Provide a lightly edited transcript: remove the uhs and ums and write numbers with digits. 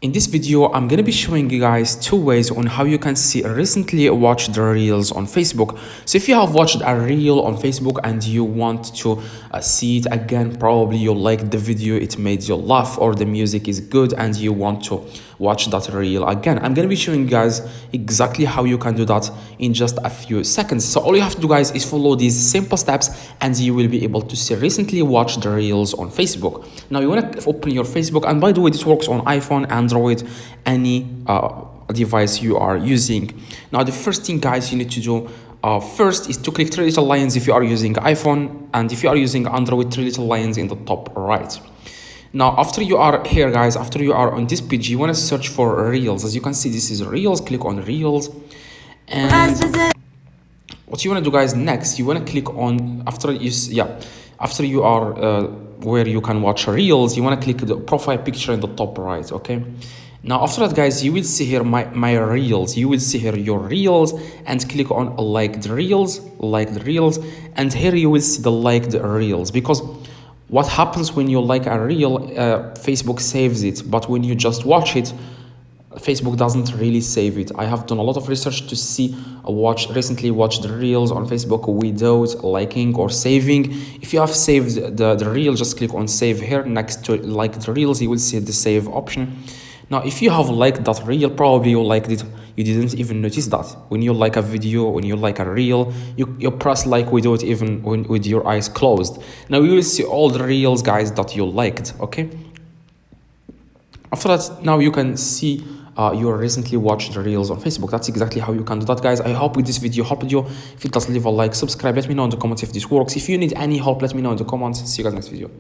In this video, I'm going to be showing you guys two ways on how you can see recently watched reels on Facebook. So if you have watched a reel on Facebook and you want to see it again, probably you like the video, it made you laugh, or the music is good and you want to watch that reel again. I'm going to be showing you guys exactly how you can do that in just a few seconds. So all you have to do, guys, is follow these simple steps and you will be able to see recently watched reels on Facebook. Now you want to open your Facebook, and by the way, this works on iPhone, Android, any device you are using. Now the first thing, guys, you need to do first is to click three little lines if you are using iPhone, and if you are using Android, three little lines in the top right. Now after you are here, guys, after you are on this page, you want to search for reels. As you can see, this is reels. Click on reels, and what you want to do, guys, next you want to click on, after you are where you can watch reels, you want to click the profile picture in the top right. Okay, now after that, guys, you will see here my reels. You will see here your reels and click on like the reels, and here you will see the liked reels, because what happens when you like a reel, Facebook saves it, but when you just watch it, Facebook doesn't really save it. I have done a lot of research to see recently watched reels on Facebook without liking or saving. If you have saved the reel, just click on save here. Next to like the reels, you will see the save option. Now if you have liked that reel, probably you liked it, you didn't even notice that. When you like a video, when you like a reel, you press like without even with your eyes closed. Now you will see all the reels, guys, that you liked. Okay, after that, now you can see your recently watched reels on Facebook. That's exactly how you can do that, guys. I hope with this video helped you. If it does, leave a like, subscribe, let me know in the comments if this works. If you need any help, let me know in the comments. See you guys next video.